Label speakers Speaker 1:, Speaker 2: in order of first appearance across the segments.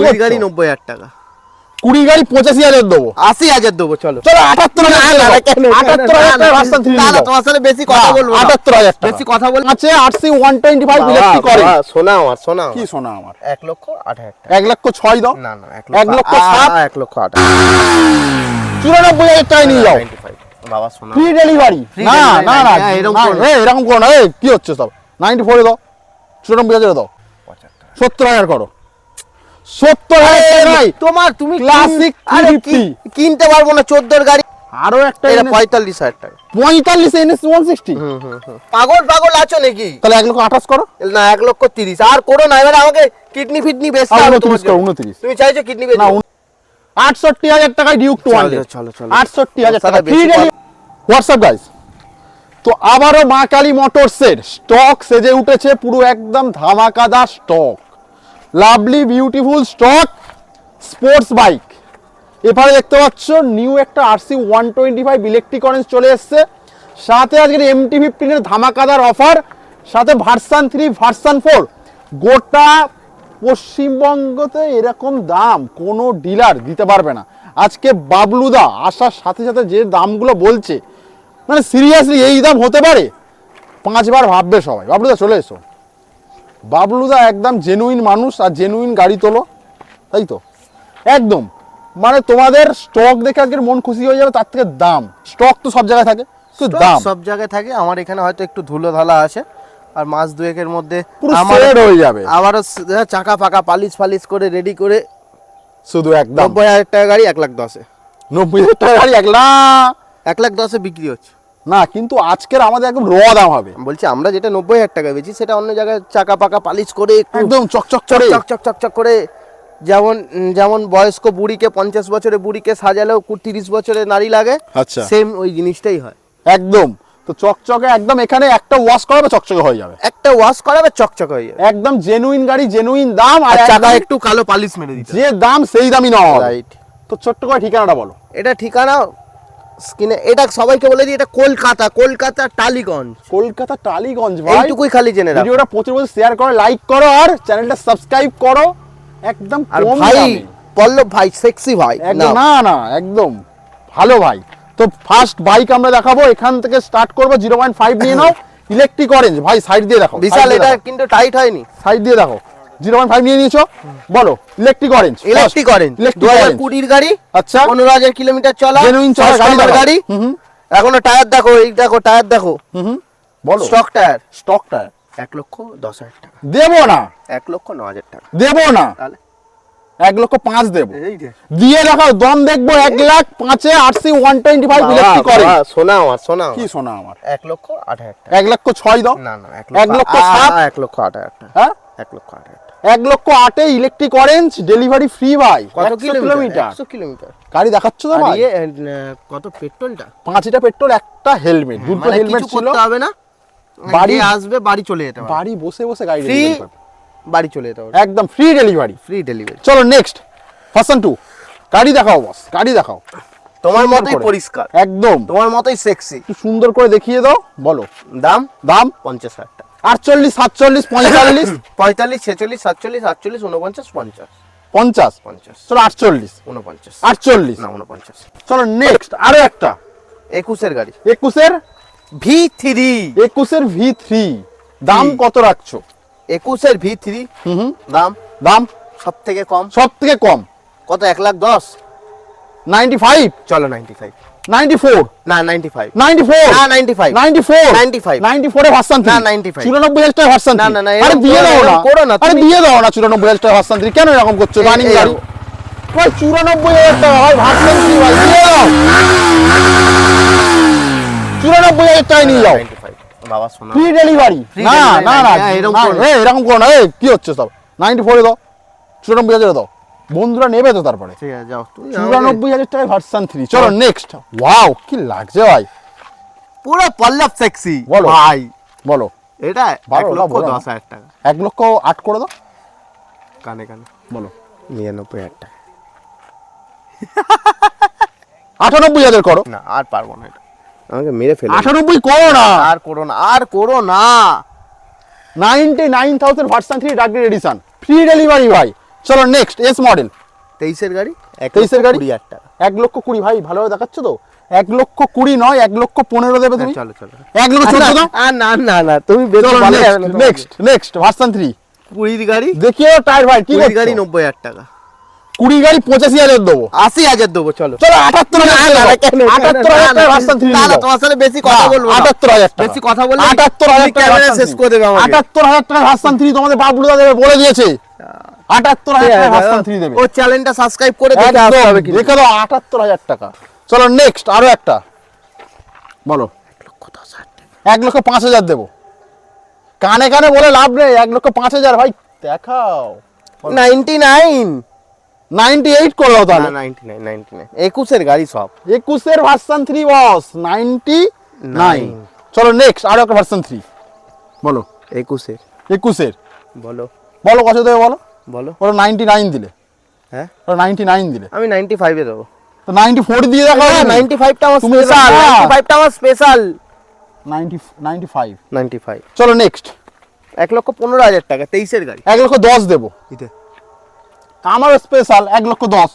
Speaker 1: 20 গাড়ি 90,000 টাকা,
Speaker 2: 20 গাড়ি 85,000 দেবো,
Speaker 1: 80,000 দেবো। চলো
Speaker 2: 78,000 টাকা ভার্সন 3
Speaker 1: না না, তোমার সাথে বেশি কথা বলবো না,
Speaker 2: 78,000 টাকা
Speaker 1: বেশি কথা বলবো
Speaker 2: আছে। RC 125 ইলেকট্রিক করে।
Speaker 1: শোনা আমার, শোনা
Speaker 2: কি শোনা আমার?
Speaker 1: 1,08,000 টাকা।
Speaker 2: 1,06,000 দাও।
Speaker 1: না না,
Speaker 2: 1,07,000
Speaker 1: 1,08,000
Speaker 2: 94,000 টাকা নিয়ে যাও।
Speaker 1: 95 বাবা, শোনা
Speaker 2: ফ্রি ডেলিভারি। না না না, এরকম করো না। এই কি হচ্ছে সব? 94 দাও, 94,000 দাও, 70,000 করো। 70,000 নাই
Speaker 1: তোমার, তুমি
Speaker 2: ক্লাসিক 350
Speaker 1: কিনতে পারবো না 14 গাড়ি।
Speaker 2: আরো একটা
Speaker 1: এটা 45,000 টাকা।
Speaker 2: 45 NS 160।
Speaker 1: পাগল পাগল আছো নাকি?
Speaker 2: তাহলে 1,28,000 করো।
Speaker 1: না, 1,30,000 আর করো না। এবারে আমাকে কিডনি ফিডনি বেচতে হবে তোমার।
Speaker 2: 29।
Speaker 1: তুমি চাইছো কিডনি
Speaker 2: না,
Speaker 1: বেচতে?
Speaker 2: 68,000 টাকায় ডিউক 200।
Speaker 1: চলো চলো,
Speaker 2: 68,000 টাকা ফ্রি ডেলিভারি। হোয়াটসঅ্যাপ গাইস, তো আবারও মা কালী মোটরসের স্টক সেজে উঠেছে, পুরো একদম ধামাকাদার stock, lovely beautiful stock sports bike. এবারে দেখতে পাচ্ছ নিউ একটা RC 125 ইলেকট্রিক অরেঞ্জ চলে এসছে, সাথে আজকের MT-15 এর ধামাকাদার অফার, সাথে ভার্সন 3 ভার্সন 4। গোটা পশ্চিমবঙ্গতে এরকম দাম কোনো ডিলার দিতে পারবে না। আজকে বাবলুদা আসার সাথে সাথে যে দামগুলো বলছে, মানে সিরিয়াসলি এই দাম হতে পারে? 5 বার ভাববে সবাই। বাবলুদা চলে এসো। বাবলুদা একদম জেনুইন মানুষ, আর জেনুইন গাড়ি তোলো, তাই তো? একদম মানে তোমাদের স্টক দেখে আজকের মন খুশি হয়ে যাবে। তার থেকে দাম, স্টক তো সব জায়গায় থাকে, তো দাম
Speaker 1: সব জায়গায় থাকে। আমার এখানে হয়তো একটু ধুলো ধালা আছে, আর মাস দুয়েকের মধ্যে
Speaker 2: পুরো সেট হয়ে যাবে।
Speaker 1: আবারও চাকা ফাঁকা পালিশ ফালিশ করে রেডি করে
Speaker 2: শুধু একদম
Speaker 1: 90,000 টাকা গাড়ি 1,10,000।
Speaker 2: 90,000 টাকা গাড়ি
Speaker 1: 1,10,000 বিক্রি হচ্ছে
Speaker 2: না, কিন্তু আজকের আমাদের একদম র দাম হবে।
Speaker 1: বলছি আমরা যেটা 90,000 টাকা বেচি, সেটা অন্য জায়গায় চাকা পাকা পালিশ করে
Speaker 2: একদম চকচক করে,
Speaker 1: চকচক চকচক করে, যেমন যেমন বয়স্ক বুড়িকে 50 বছরের বুড়িকে সাজালেও 30 বছরের নারী লাগে,
Speaker 2: আচ্ছা
Speaker 1: সেম ওই জিনিসটাই হয়
Speaker 2: একদম। তো চকচকে একদম, এখানে একটা ওয়াশ করাবে চকচকে হয়ে যাবে,
Speaker 1: একটা ওয়াশ করাবে চকচক হয়ে যাবে।
Speaker 2: একদম জেনুইন গাড়ি, জেনুইন দাম,
Speaker 1: আর
Speaker 2: আর
Speaker 1: চাকা একটু কালো পালিশ মেরে দিতে
Speaker 2: যে দাম সেই দামই নেওয়া হবে।
Speaker 1: রাইট।
Speaker 2: তো ছোট্ট করে ঠিকানাটা বলো।
Speaker 1: এটা ঠিকানা স্ক্রিনে, এটা সবাইকে বলে দিই, এটা কলকাতা, কলকাতা টালিগঞ্জ,
Speaker 2: কলকাতা টালিগঞ্জ ভাই।
Speaker 1: এইটুকুই খালি জেনে রাখো।
Speaker 2: ভিডিওটা প্রচুর শেয়ার করো, লাইক করো, আর চ্যানেলটা সাবস্ক্রাইব করো। একদম
Speaker 1: আর
Speaker 2: কম
Speaker 1: ভাই
Speaker 2: দামে।
Speaker 1: পল্লব ভাই সেক্সি ভাই,
Speaker 2: একদম না না, একদম ভালো ভাই। তো ফার্স্ট বাইক আমরা দেখাবো, এখান থেকে স্টার্ট করবো। 0.5 নিয়ে নাও, ইলেকট্রিক অরেঞ্জ। ভাই সাইড দিয়ে দেখো,
Speaker 1: বিশাল, এটা কিন্তু টাইট হয়নি।
Speaker 2: সাইড দিয়ে দেখো। 0.5 নিয়ে নিয়েছো, বলো ইলেকট্রিক অরেঞ্জ।
Speaker 1: ইলেকট্রিক অরেঞ্জ 2020 গাড়ি,
Speaker 2: আচ্ছা
Speaker 1: 15,000 কিলোমিটার চলা,
Speaker 2: জেনুইন চলা
Speaker 1: গাড়ি। এখনো টায়ার দেখো, এই দেখো টায়ার দেখো,
Speaker 2: বলো
Speaker 1: স্টক টায়ার।
Speaker 2: স্টকটা
Speaker 1: 1,10,000 টাকা
Speaker 2: দেবো না,
Speaker 1: 1,09,000 টাকা
Speaker 2: দেবো না,
Speaker 1: তাহলে
Speaker 2: 1,05,000 দেবো।
Speaker 1: এই যে
Speaker 2: দিয়ে দেখাও, দম দেখবো। 1,05,000 RC 125 ইলেকট্রিক অরেঞ্জ।
Speaker 1: শোনা আমার, শোনা
Speaker 2: কি শোনা আমার?
Speaker 1: 1,08,000 টাকা।
Speaker 2: 1,06,000 দাও।
Speaker 1: না না,
Speaker 2: 1,07,000
Speaker 1: 1,08,000 টাকা।
Speaker 2: হ্যাঁ
Speaker 1: 1,08,000 টাকা।
Speaker 2: 1,08,000 ইলেকট্রিক অরেঞ্জ, ডেলিভারি ফ্রি ভাই।
Speaker 1: কত
Speaker 2: 100 কিলোমিটার
Speaker 1: 100 কিলোমিটার।
Speaker 2: গাড়ি দেখাচ্ছ তো
Speaker 1: আর
Speaker 2: ভাই?
Speaker 1: কত পেট্রোলটা?
Speaker 2: 5 লিটার পেট্রোল, একটা হেলমেট, দুটো
Speaker 1: মানে
Speaker 2: হেলমেট
Speaker 1: কিছু
Speaker 2: ছিল।
Speaker 1: করতে হবে না, বাড়ি আসবে, বাড়ি চলে যেতে হবে,
Speaker 2: বাড়ি বসে বসে গাড়ি
Speaker 1: ফ্রি,
Speaker 2: ডেলিভারি করবে।
Speaker 1: বাড়ি চলে যেতে হবে,
Speaker 2: একদম ফ্রি ডেলিভারি।
Speaker 1: Free delivery.
Speaker 2: চলো নেক্সট ভার্সন 2 গাড়ি দেখাও বস, গাড়ি দেখাও।
Speaker 1: তোমার
Speaker 2: সুন্দর
Speaker 1: মতোই
Speaker 2: করে।
Speaker 1: পরিষ্কার,
Speaker 2: একদম
Speaker 1: তোমার মতোই সেক্সি।
Speaker 2: একটু সুন্দর করে দেখিয়ে দাও, বলো
Speaker 1: দাম
Speaker 2: দাম।
Speaker 1: 50,000 টাকা।
Speaker 2: 48, 47, 45,
Speaker 1: 45, 46, 47, 48, 49, 50,
Speaker 2: 50,
Speaker 1: 50,
Speaker 2: চলো 48,
Speaker 1: 49,
Speaker 2: 48।
Speaker 1: না 49।
Speaker 2: চলো নেক্সট আরো একটা
Speaker 1: 21 এর গাড়ি,
Speaker 2: 21
Speaker 1: V3,
Speaker 2: 21 V3 দাম কত রাখছো?
Speaker 1: 21 এর V3 দাম
Speaker 2: দাম
Speaker 1: সব থেকে কম।
Speaker 2: সব থেকে কম
Speaker 1: কত? 1,10,000।
Speaker 2: 95,
Speaker 1: চলো 95,
Speaker 2: 94,
Speaker 1: না 95,
Speaker 2: 94,
Speaker 1: না 95,
Speaker 2: 94,
Speaker 1: 95,
Speaker 2: 94 এর ভার্সন 3,
Speaker 1: না 95,
Speaker 2: 94,000 টাকা ভার্সন 3।
Speaker 1: না, না, না,
Speaker 2: আরে
Speaker 1: এরকম
Speaker 2: দিয়ে দাও না,
Speaker 1: করো না,
Speaker 2: আরে
Speaker 1: তুমি।
Speaker 2: দিয়ে দাও না 94,000 টাকা ভার্সন 3। কেন এরকম করছো? রানিং
Speaker 1: এই
Speaker 2: গাড়ি
Speaker 1: দেখো।
Speaker 2: ভাই, 94,000 টাকা ভাই ভার্সন 3 ভাই, দিয়ে দাও। 94,000 টাকা নিয়ে যাও,
Speaker 1: 95 বাবা, শোনা
Speaker 2: ফ্রি ডেলিভারি।
Speaker 1: Free
Speaker 2: না
Speaker 1: delivery,
Speaker 2: না না,
Speaker 1: এরকম
Speaker 2: না,
Speaker 1: করো না।
Speaker 2: এরকম করো না। কি হচ্ছে সব? 94 দাও, 94,000 দাও। বন্ধুরা নেবে তো তারপরে।
Speaker 1: ঠিক আছে, যাও তুমি।
Speaker 2: 94,000 টাকায় ভার্সন 3। চলো নেক্সট। ওয়াও কি লাগছে ভাই,
Speaker 1: পুরো পল্লব সেক্সি
Speaker 2: বলো।
Speaker 1: ভাই।
Speaker 2: বলো
Speaker 1: এটা
Speaker 2: বারো, বলো না।
Speaker 1: 1,10,000 টাকা।
Speaker 2: 1,08,000 করে দাও,
Speaker 1: কানে কানে
Speaker 2: বলো
Speaker 1: 99,000 টাকা।
Speaker 2: 98,000 করো।
Speaker 1: না আর পারবো না, এটা আমাকে মেরে ফেলে।
Speaker 2: 98 করো না।
Speaker 1: আর করো না, আর করো না।
Speaker 2: 99,000 version 3 dark addition, free delivery ভাই। চলো নেক্সট এস মডেল।
Speaker 1: 23-এর গাড়ি,
Speaker 2: 23-এর গাড়ি
Speaker 1: 20,000 টাকা।
Speaker 2: 1,20,000 ভাই, ভালোভাবে দেখাচ্ছ তো? 1,20,000 নয়, 1,15,000 দেবে তুমি?
Speaker 1: চলো চলো।
Speaker 2: 1,14,000 দাও।
Speaker 1: না না না, তুমি বেশি
Speaker 2: চলো
Speaker 1: বলে যাবে না তোমাকে।
Speaker 2: Next version 3।
Speaker 1: 20 গাড়ি,
Speaker 2: দেখিও টায়ার ভাই কি
Speaker 1: 20 গাড়ি
Speaker 2: করছো?
Speaker 1: 90,000 টাকা।
Speaker 2: 20 গাড়ি 85,000 দেবো।
Speaker 1: 80,000 দেবো, চলো।
Speaker 2: চলো 78,000
Speaker 1: না, না, কেন?
Speaker 2: 78,000 টাকা ভার্সন 3
Speaker 1: না, না, তোমার সাথে বেশি কথা বলবো না।
Speaker 2: 78,000 টাকা।
Speaker 1: বেশি কথা বললে
Speaker 2: 78,000
Speaker 1: তুমি ক্যামেরা শেষ করে দেবে আমাকে।
Speaker 2: 78,000 টাকা ভার্সন 3 তোমাদের বাবুলদা দেবে বলে দিয়েছে। 78,000 টাকা ভার্সন 3 দেবে।
Speaker 1: ও চ্যানেলটা সাবস্ক্রাইব করে দেখে আসতে
Speaker 2: একদম
Speaker 1: হবে কিন্তু।
Speaker 2: দেখে দাও 78,000 টাকা। চলো নেক্সট আরো একটা বলো। 1,05,000 দেবো। কানে কানে বলে লাভ নেই, 1,05,000 ভাই দেখাও।
Speaker 1: 99
Speaker 2: 98 করে দাও তাহলে।
Speaker 1: না 99 21-এর গাড়ি সব।
Speaker 2: 21-এর ভার্সন 3 বস 99। চলো নেক্সট আরো একটা ভার্সন 3 বলো।
Speaker 1: 21-এর
Speaker 2: 21-এর
Speaker 1: বলো
Speaker 2: বলো কত দেবে বলো।
Speaker 1: বলো।
Speaker 2: ওরা 99 দিলে,
Speaker 1: হ্যাঁ
Speaker 2: ওরা 99 দিলে,
Speaker 1: আমি 95-এ দেবো।
Speaker 2: তো 94 দিয়ে দেখো।
Speaker 1: না 95টা আমার
Speaker 2: তুমি
Speaker 1: স্পেশাল,
Speaker 2: না।
Speaker 1: 95টা আমার স্পেশাল।
Speaker 2: 95।
Speaker 1: 95।
Speaker 2: চলো নেক্সট
Speaker 1: 1,15,000 টাকা 23-এর গাড়ি।
Speaker 2: 1,10,000 দেবো।
Speaker 1: ইতে
Speaker 2: আমার স্পেশাল 1,10,000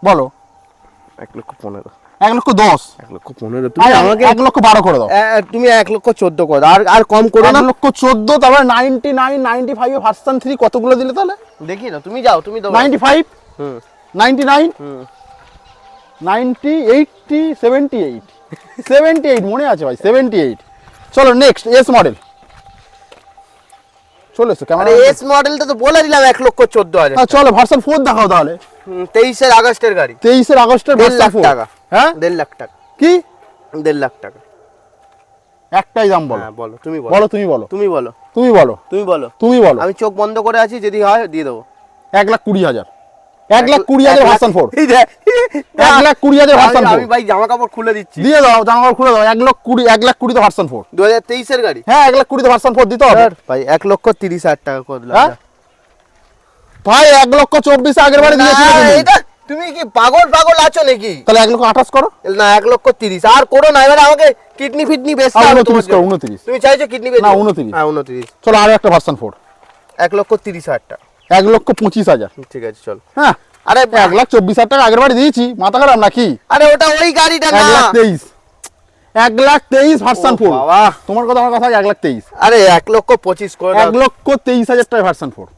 Speaker 2: বলো।
Speaker 1: 1,15,000
Speaker 2: 1,10,000
Speaker 1: 1,15,000 তুমি আমাকে
Speaker 2: 1,12,000 করে দাও।
Speaker 1: তুমি 1,14,000 করে দাও, আর কম করো না।
Speaker 2: 1,14,000 তারপরে 99 95 ভার্সন 3 কতগুলো দিলে তাহলে?
Speaker 1: দেখি না, তুমি যাও, তুমি দাও।
Speaker 2: 95
Speaker 1: হুম
Speaker 2: 99
Speaker 1: হুম
Speaker 2: 90 80 78 মনে আছে ভাই 78। চলো নেক্সট এস মডেল চলে এসো কেমন?
Speaker 1: আরে এস মডেলটা তো বলে দিলাম 1,14,000।
Speaker 2: চলো ভার্সন 4 দেখাও তাহলে।
Speaker 1: 23-এর আগস্টের গাড়ি।
Speaker 2: 23-এর আগস্টের
Speaker 1: 1.5
Speaker 2: ভার্সন
Speaker 1: লাখ
Speaker 2: 4
Speaker 1: টাকা।
Speaker 2: হ্যাঁ
Speaker 1: 1.5 লাখ টাকা।
Speaker 2: কি
Speaker 1: 1.5 লাখ টাকা।
Speaker 2: একটাই দাম বলো।
Speaker 1: হ্যাঁ বলো, তুমি বলো।
Speaker 2: বলো তুমি বলো
Speaker 1: তুমি বলো,
Speaker 2: তুমি বলো
Speaker 1: তুমি বলো।
Speaker 2: তুমি বলো।
Speaker 1: আমি চোখ বন্ধ করে আছি, যদি হয় দিয়ে দেবো।
Speaker 2: 1,20,000 1,20,000 ভার্সন 4
Speaker 1: এই দেখ।
Speaker 2: 1,20,000 ভার্সন 4
Speaker 1: আমি ভাই জামা কাপড় খুলে দিচ্ছি।
Speaker 2: দিয়ে দাও জামা কাপড় খুলে দাও। 1,20,000 ভার্সন 4
Speaker 1: 2023-এর গাড়ি।
Speaker 2: হ্যাঁ 1,20,000 ভার্সন 4 দিতে হবে
Speaker 1: ভাই 1,30,000 টাকা করে দিলাম।
Speaker 2: হ্যাঁ? ভাই 1,24,000 আগের বারে দিয়েছিলে
Speaker 1: না,
Speaker 2: তুমি।
Speaker 1: এটা তুমি কি পাগল পাগল আছো নাকি?
Speaker 2: তাহলে 1,28,000 করো।
Speaker 1: না 1,30,000 আর করো না, এবারে আমাকে কিডনি ফিডনি বেচতে
Speaker 2: আর
Speaker 1: হবে
Speaker 2: 29
Speaker 1: তোমার
Speaker 2: করো,
Speaker 1: জন্য।
Speaker 2: 29
Speaker 1: তুমি চাইছো কিডনি বেচতে?
Speaker 2: না, 29
Speaker 1: হ্যাঁ 29।
Speaker 2: চলো আরো একটা ভার্সন 4
Speaker 1: 1,30,000 টাকা।
Speaker 2: 1,25,000
Speaker 1: ঠিক আছে চলো।
Speaker 2: হ্যাঁ
Speaker 1: আরে
Speaker 2: 1,24,000 টাকা আগের বারে দিয়েছি, মাথা খারাপ নাকি?
Speaker 1: আরে ওটা ওই গাড়িটা না।
Speaker 2: 1,23,000 1,23,000 ভার্সন
Speaker 1: ও
Speaker 2: 4
Speaker 1: বাবা।
Speaker 2: তোমার কথা আমার কথা 1,23,000
Speaker 1: আরে 1,25,000 করে দাও।
Speaker 2: 1,23,000 টাকা ভার্সন 4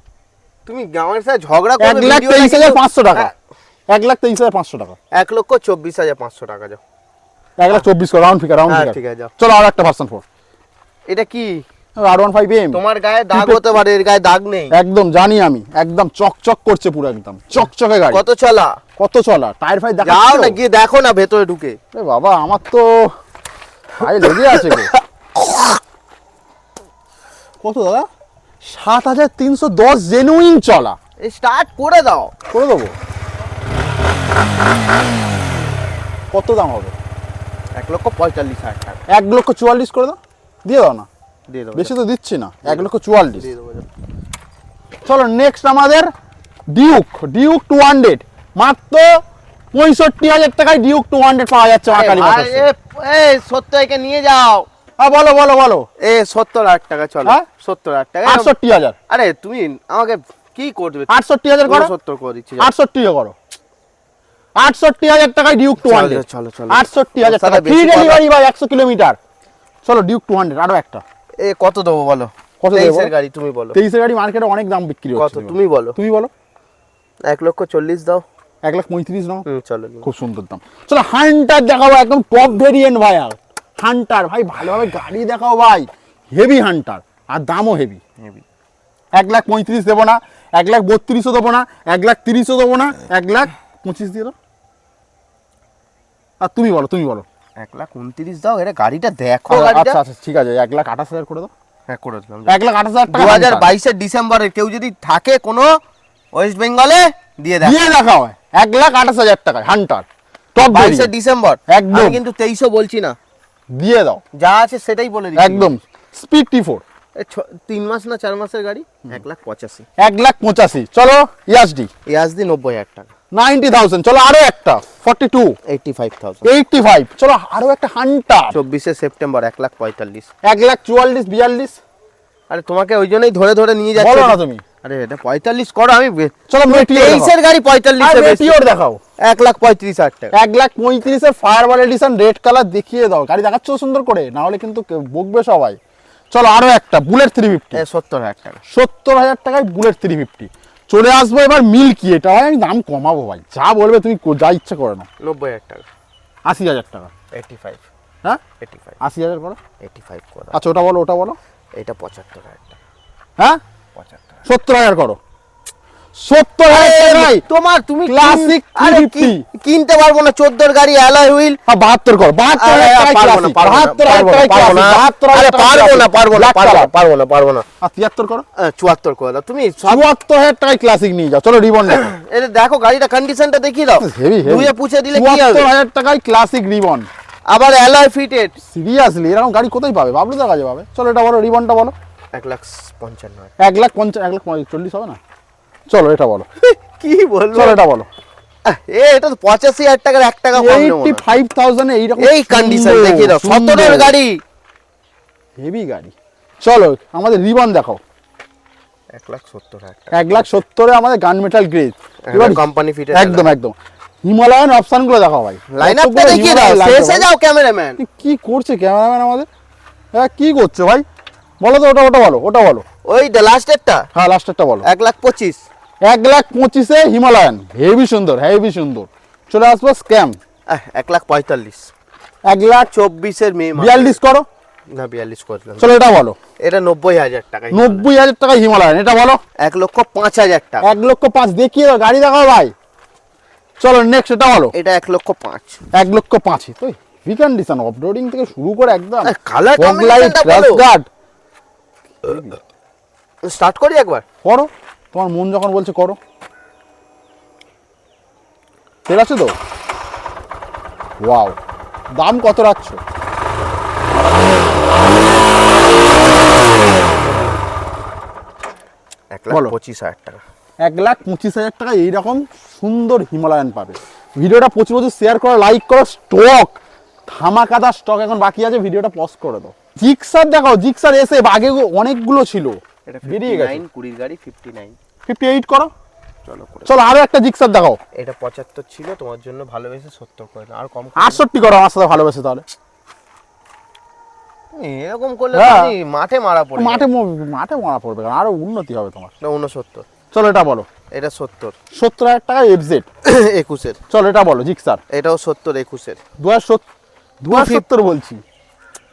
Speaker 1: তুমি আমার সাথে ঝগড়া করবে?
Speaker 2: 1,23,500 টাকা 1,23,500 টাকা
Speaker 1: 1,24,500 টাকা যাও।
Speaker 2: 1,24,000 করো রাউন্ড ফিগার
Speaker 1: হ্যাঁ, ঠিক আছে, যাও।
Speaker 2: চলো আরো একটা ভার্সন 4
Speaker 1: এটা কি?
Speaker 2: R15M
Speaker 1: তোমার গায়ে দাগ হতে পারে, এর গায়ে দাগ নেই।
Speaker 2: একদম জানি আমি, একদম চকচক করছে পুরো, একদম চকচকে গাড়ি।
Speaker 1: কত চলা?
Speaker 2: কত চলা টায়ার ফাই দেখা
Speaker 1: যাও না, গিয়ে দেখো না ভেতরে ঢুকে।
Speaker 2: বাবা আমার তো ভাই লেগে আছে গো। কত দাদা? 7,310 জেনুইন চলা।
Speaker 1: এই স্টার্ট করে দাও।
Speaker 2: করে দেবো। কত দাম হবে?
Speaker 1: 1,45,000 টাকা।
Speaker 2: 1,44,000 করে দাও। দিয়ে দাও না,
Speaker 1: দিয়ে দেবো।
Speaker 2: বেশি তো দিচ্ছি না। 1,44,000।
Speaker 1: দিয়ে দেবো, যাও।
Speaker 2: চলো নেক্সট আমাদের ডিউক 200 মাত্র 65,000 টাকায় ডিউক 200 পাওয়া যাচ্ছে মা কালী মোটরস।
Speaker 1: এই 70 একে নিয়ে যাও।
Speaker 2: হ্যাঁ বলো বলো বলো।
Speaker 1: 70,000 টাকা চলো।
Speaker 2: হ্যাঁ?
Speaker 1: 70,000 টাকা।
Speaker 2: 68,000
Speaker 1: আরে তুমি আমাকে কি করবে?
Speaker 2: 68,000 করো।
Speaker 1: 70 করে দিচ্ছি।
Speaker 2: 68 করো। 68,000 টাকায় ডিউক 200।
Speaker 1: চলো, চলো।
Speaker 2: 68,000 টাকা
Speaker 1: সাদা
Speaker 2: ফ্রি
Speaker 1: বেশি
Speaker 2: ডেলিভারি ভাই 100 কিলোমিটার। চলো ডিউক 200 আরো একটা।
Speaker 1: কত দেবো বলো?
Speaker 2: কত দেবো?
Speaker 1: 23-এর গাড়ি তুমি বলো।
Speaker 2: 23-এর গাড়ি মার্কেটে অনেক দাম বিক্রি
Speaker 1: কত
Speaker 2: হচ্ছে।
Speaker 1: তুমি বলো?
Speaker 2: তুমি বলো।
Speaker 1: 1,40,000 দাও।
Speaker 2: 1,35,000 নাও।
Speaker 1: চলো।
Speaker 2: খুব সুন্দর দাম। চলো হান্টার দেখাবো, একদম টপ ভেরিয়েন্ট ভাই। হান্টার ভাই ভালোভাবে গাড়ি দেখাও ভাই, হেভি হান্টার, আর দামও হেভি। 1,35,000 দেবো না, 1,32,000 দেবো না, 1,30,000 দেবো না, 1,25,000 দিয়ে দাও। আর তুমি বলো, তুমি বলো।
Speaker 1: 1,29,000 দাও। এটা গাড়িটা দেখো। গাড়িটা
Speaker 2: আচ্ছা আচ্ছা ঠিক আছে, 1,28,000 করে দাও।
Speaker 1: হ্যাঁ করে দিলাম।
Speaker 2: 1,28,000 টাকা
Speaker 1: 2022-এর ডিসেম্বরে কেউ যদি থাকে কোনো ওয়েস্ট বেঙ্গলে দিয়ে দেয়।
Speaker 2: দিয়ে দেখা হয় 1,28,000 টাকায় হান্টার টপ
Speaker 1: 22 ডিসেম্বর।
Speaker 2: একদম।
Speaker 1: আমি কিন্তু 2300 বলছি না,
Speaker 2: দিয়ে দাও
Speaker 1: যা আছে সেটাই বলে দিচ্ছি।
Speaker 2: একদম। স্পিড T4
Speaker 1: 3 মাস না 4 মাসের গাড়ি। 1,85,000।
Speaker 2: 1,85,000। চলো ইয়াসডি
Speaker 1: ইয়াজদি 90,000 টাকা।
Speaker 2: 90,000। চলো আরো একটা 42
Speaker 1: 85,000।
Speaker 2: 85। চলো আরো একটা হান্টার
Speaker 1: 24শে সেপ্টেম্বর 1,45,000।
Speaker 2: 1,44,000 42।
Speaker 1: আরে তোমাকে ওই জন্যই ধরে ধরে নিয়ে
Speaker 2: বলো না
Speaker 1: যাচ্ছি।
Speaker 2: তুমি।
Speaker 1: আরে এটা 45 করো, আমি
Speaker 2: চলো মেটিওর
Speaker 1: 23 এর গাড়ি 45 এ
Speaker 2: মেটিওর দেখাও
Speaker 1: 1,35,000 টাকা।
Speaker 2: 1,35,000 এর ফায়ারবল এডিশন রেড কালার দেখিয়ে দাও, গাড়ি দেখাচ্ছ সুন্দর করে, না হলে কিন্তু বকবে সবাই। চলো আরো একটা বুলেট 350,
Speaker 1: 70,000 টাকা।
Speaker 2: 70,000 টাকায় বুলেট 350। চলে আসবো এবার মিল্কি, এটা ভাই আমি দাম কমাবো ভাই, যা বলবে তুমি যা ইচ্ছা করে নাও।
Speaker 1: 90,000 টাকা।
Speaker 2: 80,000 টাকা।
Speaker 1: 85,
Speaker 2: হ্যাঁ
Speaker 1: 85,
Speaker 2: 80,000 করো।
Speaker 1: 85 করো।
Speaker 2: আচ্ছা ওটা বলো, ওটা বলো।
Speaker 1: এটা 75,000 টাকা।
Speaker 2: হ্যাঁ
Speaker 1: 75,000।
Speaker 2: 70,000 করো। 70,000 টাকায়
Speaker 1: তোমার তুমি
Speaker 2: ক্লাসিক
Speaker 1: আরে
Speaker 2: 350
Speaker 1: কিনতে পারবো না, 14 গাড়ি অ্যালয় হুইল।
Speaker 2: 72 করো। 72,000 টাকায় ক্লাসিক। 72,000 টাকায় ক্লাসিক। 72,000
Speaker 1: পারবো না।
Speaker 2: আর 73 করো।
Speaker 1: 74 করে দাও তুমি।
Speaker 2: 74,000 টাকায় ক্লাসিক নিয়ে যাও। চলো রিবন দেখো।
Speaker 1: এটা দেখো গাড়িটা কন্ডিশনটা দেখিয়ে দাও।
Speaker 2: হেভি
Speaker 1: ধুয়ে পুছে দিলে কি হবে?
Speaker 2: 74,000 টাকায় ক্লাসিক রিবন।
Speaker 1: আবার অ্যালয় ফিটেড।
Speaker 2: সিরিয়াসলি এরকম গাড়ি কোথায় পাবে? বাবলুদার কাছে পাবে। চলো এটা বলো, রিবনটা বলো।
Speaker 1: 1,55,000।
Speaker 2: 1,40,000 হবে না? চলো এটা বলো।
Speaker 1: কি বলবো?
Speaker 2: চলো এটা বলো।
Speaker 1: এটা তো 85,000 টাকার 1 টাকা কম নেবো না।
Speaker 2: 85,000 এ এইরকম
Speaker 1: এই কন্ডিশন দেখিয়ে দাও। 17 এর গাড়ি।
Speaker 2: হেভি গাড়ি। চলো আমাদের রিবন দেখাও।
Speaker 1: 1,70,000 টাকা।
Speaker 2: 1,70,000 এ আমাদের গান মেটাল গ্রেজ।
Speaker 1: এবার কোম্পানি ফিটেড।
Speaker 2: একদম একদম। হিমালয়ান অপশন গুলো দেখাও ভাই।
Speaker 1: লাইনআপটা দেখিয়ে দাও। শেষে যাও ক্যামেরাম্যান।
Speaker 2: কি করছে ক্যামেরাম্যান আমাদের? হ্যাঁ কি করছে ভাই? বলো তো, ওটা বলো, ওটা বলো।
Speaker 1: ওই দ্য লাস্টেরটা
Speaker 2: হ্যাঁ লাস্টেরটা বলো।
Speaker 1: 1,25,000।
Speaker 2: 1,25,000 এ হিমালয়ান, হেভি সুন্দর, হেভি সুন্দর। চলে আসবো স্ক্যাম।
Speaker 1: 1,45,000।
Speaker 2: 1,24,000
Speaker 1: এর মে
Speaker 2: 42 করো।
Speaker 1: না 42 করলাম।
Speaker 2: চলো এটা বলো।
Speaker 1: এটা 90,000 টাকা।
Speaker 2: 90,000 টাকা হিমালয়ান, এটা বলো।
Speaker 1: 1,05,000 টাকা।
Speaker 2: 1,05,000 দেখিয়ে দাও, গাড়ি দেখাও ভাই। চলো নেক্সট এটা বলো।
Speaker 1: এটা 1,05,000।
Speaker 2: 1,05,000 তো হেভি কন্ডিশন, অফ রোডিং থেকে শুরু করে একদম
Speaker 1: colour
Speaker 2: fog light, crash guard.
Speaker 1: Start করি একবার।
Speaker 2: করো, তোমার মন যখন বলছে করো। ঠিক আছে তো? ওয়াও, দাম কত রাখছ? বলো।
Speaker 1: 1,25,000 টাকা।
Speaker 2: 1,25,000 টাকা এইরকম সুন্দর হিমালয়ান পাবে। ভিডিওটা প্রচুর শেয়ার করো, লাইক করো। স্টক ধামাকাদার স্টক এখন বাকি আছে, ভিডিওটা পজ করে দাও। জিক্সার দেখাও। জিক্সার এসে আগে অনেকগুলো ছিল,
Speaker 1: এটা
Speaker 2: বেরিয়ে গেছে।
Speaker 1: 20 গাড়ি 59।
Speaker 2: 58 করো।
Speaker 1: চলো করে।
Speaker 2: চলো আরো একটা জিক্সার দেখাও।
Speaker 1: এটা 75 ছিল, তোমার জন্য ভালোবেসে 70 করে দাও। আর কম
Speaker 2: 68 করো আমার সাথে ভালোবেসে তাহলে।
Speaker 1: এরকম করলে
Speaker 2: হ্যাঁ।
Speaker 1: তুমি মাঠে মারা পড়ে
Speaker 2: মাঠে মারা পড়বে, কারণ আরো উন্নতি হবে তোমার।
Speaker 1: না 69।
Speaker 2: চলো এটা বলো।
Speaker 1: এটা 70।
Speaker 2: 70,000 টাকা এফজেড।
Speaker 1: 21 এর।
Speaker 2: চলো এটা বলো জিক্সার।
Speaker 1: এটাও 70 21 এর।
Speaker 2: 270 বলছি।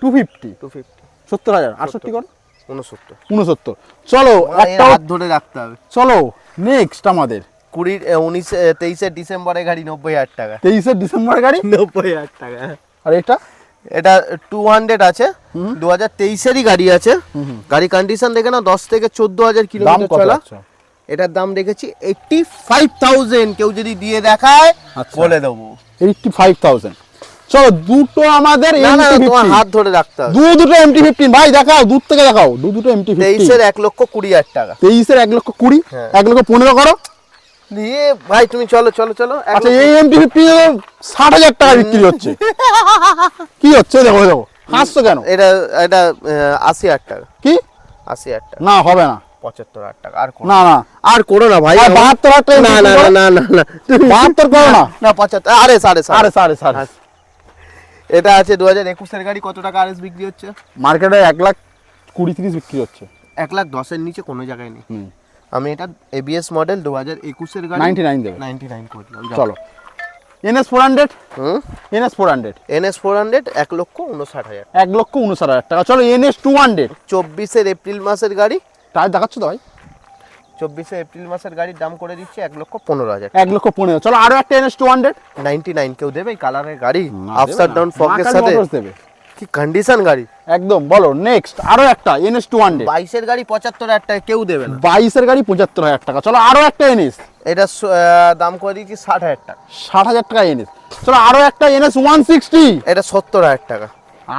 Speaker 2: 250
Speaker 1: 250
Speaker 2: 70,000। 68 করো।
Speaker 1: 69।
Speaker 2: 69। চলো একটা
Speaker 1: হাত ধরে রাখতে হবে।
Speaker 2: চলো নেক্সট আমাদের
Speaker 1: 23 ডিসেম্বরে গাড়ি 90,000 টাকা।
Speaker 2: 23 ডিসেম্বর গাড়ি
Speaker 1: 90,000 টাকা।
Speaker 2: আর এটা
Speaker 1: এটা 200 আছে, 2023 এরই গাড়ি আছে। গাড়ি কন্ডিশন দেখে না, 10 থেকে 14,000
Speaker 2: দাম
Speaker 1: কিলোমিটার
Speaker 2: কত
Speaker 1: চলা।
Speaker 2: আছে?
Speaker 1: এটার দাম রেখেছি 85,000। কেউ যদি দিয়ে দেখায়
Speaker 2: আচ্ছা।
Speaker 1: বলে দেবো।
Speaker 2: 85,000। চলো দুটো আমাদের
Speaker 1: না না, তোমার
Speaker 2: MT-15
Speaker 1: হাত ধরে রাখতে হবে।
Speaker 2: দুটো MT-15 ভাই দেখাও, দূর থেকে দেখাও। দুটো MT-15
Speaker 1: 23 এর 1,20,000 টাকা।
Speaker 2: 23 এর 1,20,000,
Speaker 1: হ্যাঁ।
Speaker 2: 1,15,000 করো।
Speaker 1: দিয়ে ভাই তুমি চলো চলো চলো।
Speaker 2: আচ্ছা এই MT-15 60,000 টাকা বিক্রি হচ্ছে। কি হচ্ছে দেখো দেখো, হাসছো কেন?
Speaker 1: এটা এটা 80,000 টাকা।
Speaker 2: কি
Speaker 1: 80,000 টাকা।
Speaker 2: না হবে না।
Speaker 1: 75,000 টাকা। আর করো
Speaker 2: না না
Speaker 1: আর করো না ভাই।
Speaker 2: আর 72,000 টাকা
Speaker 1: না না না না না
Speaker 2: 72 করো না।
Speaker 1: না 75। আরে সাড়ে
Speaker 2: আরে সাড়ে
Speaker 1: এটা আছে 2021 এর গাড়ি। কত টাকা আরএস বিক্রি হচ্ছে?
Speaker 2: মার্কেটে 1,20,30 বিক্রি হচ্ছে।
Speaker 1: 1,10,000 এর নিচে কোনো জায়গায় নেই।
Speaker 2: হুম।
Speaker 1: আমি এটা এবিএস মডেল 2021 এর গাড়ি
Speaker 2: 99 দেবে।
Speaker 1: 99 করলাম।
Speaker 2: চলো NS 400। NS 400
Speaker 1: NS 400 1,59,000।
Speaker 2: 1,59,000 টাকা। চলো NS 200।
Speaker 1: 24 এর এপ্রিল মাসের গাড়ি।
Speaker 2: টায়ার দেখাচ্ছ তো ভাই?
Speaker 1: 24 এপ্রিল মাসের গাড়ির দাম করে দিচ্ছে 1,15,000।
Speaker 2: 1,15,000। চলো আরো একটা NS 200।
Speaker 1: 99 কেউ দেবে এই কালারের গাড়ি?
Speaker 2: না,
Speaker 1: আপসাইড
Speaker 2: দেবে
Speaker 1: ডাউন
Speaker 2: না।
Speaker 1: ফগের
Speaker 2: মা কালী
Speaker 1: সাথে
Speaker 2: মোটরস দেবে।
Speaker 1: কি কন্ডিশন গাড়ি।
Speaker 2: একদম। বলো নেক্সট আরো একটা NS 200।
Speaker 1: 22 এর গাড়ি 75,000 টাকা কেউ দেবে না।
Speaker 2: 22 এর গাড়ি 75,000 টাকা। চলো আরো একটা NS।
Speaker 1: এটা দাম করে দিচ্ছি 60,000 টাকা।
Speaker 2: 60,000 টাকা NS। চলো আরো একটা NS 160।
Speaker 1: এটা 70,000 টাকা।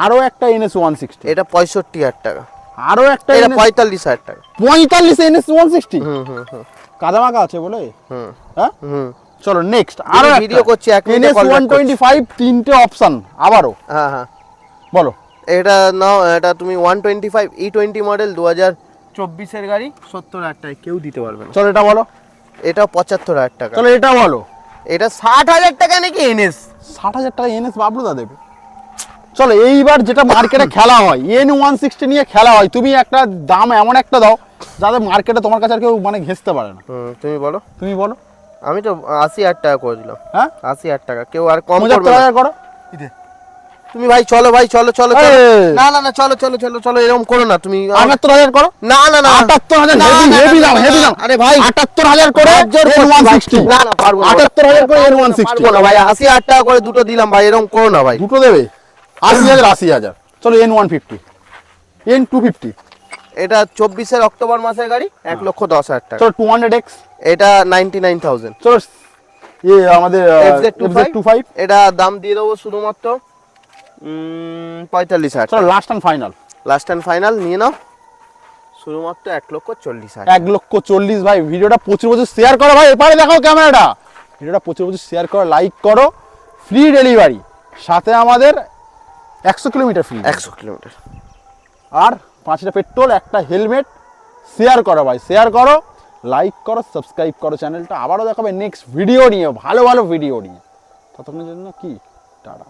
Speaker 2: আরো একটা NS 160।
Speaker 1: এটা 65,000 টাকা।
Speaker 2: আরো একটা
Speaker 1: এটা
Speaker 2: NS
Speaker 1: 45,000 টাকা।
Speaker 2: 45 NS 160।
Speaker 1: হুম হুম হুম
Speaker 2: কাদামাকা আছে বলে।
Speaker 1: হুম
Speaker 2: হ্যাঁ
Speaker 1: হুম।
Speaker 2: চলো নেক্সট আরো একটা
Speaker 1: ভিডিও করছি, এক মিনিটে
Speaker 2: NS
Speaker 1: call back
Speaker 2: 125 তিনটে অপশন আবারও
Speaker 1: হ্যাঁ হ্যাঁ।
Speaker 2: বলো।
Speaker 1: এটা নাও, এটা তুমি 125 E20 মডেল 2000 24-এর গাড়ি 70,000 টাকা কেউ দিতে পারবে না।
Speaker 2: চলো এটা বলো,
Speaker 1: এটা 75,000 টাকা।
Speaker 2: চলো এটা বলো,
Speaker 1: এটা 60,000 টাকা নাকি এনএস?
Speaker 2: 60,000 টাকা এনএস বাবলুদা দেবে। চলো এইবার যেটা মার্কেটে খেলা হয়, N160 নিয়ে খেলা হয়, তুমি একটা দাম এমন একটা দাও যাতে মার্কেটে তোমার কাছে আর কেউ মানে ঘেঁচতে পারে না।
Speaker 1: তুমি বলো।
Speaker 2: তুমি বলো।
Speaker 1: আমি তো 80,000 টাকা করে দিলাম।
Speaker 2: হ্যাঁ
Speaker 1: 80,000 টাকা, কেউ আর কম করবে না।
Speaker 2: 75,000 করো।
Speaker 1: তুমি ভাই চলো, ভাই চলো চলো চলো।
Speaker 2: এই।
Speaker 1: না না না, চলো চলো চলো চলো, এরকম করো না তুমি।
Speaker 2: 78,000 করো।
Speaker 1: না না না,
Speaker 2: 78,000
Speaker 1: না,
Speaker 2: হেভি
Speaker 1: না,
Speaker 2: হেভি
Speaker 1: না,
Speaker 2: দাম,
Speaker 1: না,
Speaker 2: হেভি
Speaker 1: না,
Speaker 2: দাম।
Speaker 1: আরে ভাই
Speaker 2: 78,000 করে N160।
Speaker 1: না না, পারবো না।
Speaker 2: 78,000 করে
Speaker 1: পারবো
Speaker 2: N160।
Speaker 1: না ভাই, 80,000 টাকা করে দুটো দিলাম ভাই, এরকম করো না ভাই।
Speaker 2: দুটো দেবে 80,000 80,000। চলো N150, N250।
Speaker 1: এটা 24-এর অক্টোবর মাসের গাড়ি, 1,10,000 টাকা।
Speaker 2: চলো 200X।
Speaker 1: এটা 99,000।
Speaker 2: চলো আমাদের FZ25।
Speaker 1: এটা দাম দিয়ে দেবো শুধুমাত্র 45,000।
Speaker 2: চলো last and final,
Speaker 1: last and final নিয়ে নাও শুধুমাত্র 1,40,000।
Speaker 2: 1,40,000 ভাই। ভিডিওটা প্রচুর প্রচুর শেয়ার করো ভাই, এপারে দেখাও ক্যামেরাটা। ভিডিওটা প্রচুর প্রচুর শেয়ার করো, লাইক করো। ফ্রি ডেলিভারি, সাথে আমাদের 100 কিলোমিটার ফ্রি,
Speaker 1: 100 কিলোমিটার।
Speaker 2: আর 5 লিটার পেট্রোল, একটা হেলমেট। শেয়ার করো ভাই, শেয়ার করো, লাইক করো, সাবস্ক্রাইব করো চ্যানেলটা। আবারও দেখাবে নেক্সট ভিডিও নিয়ে, ভালো ভালো ভিডিও নিয়ে। ততক্ষণের জন্য কি টাটা।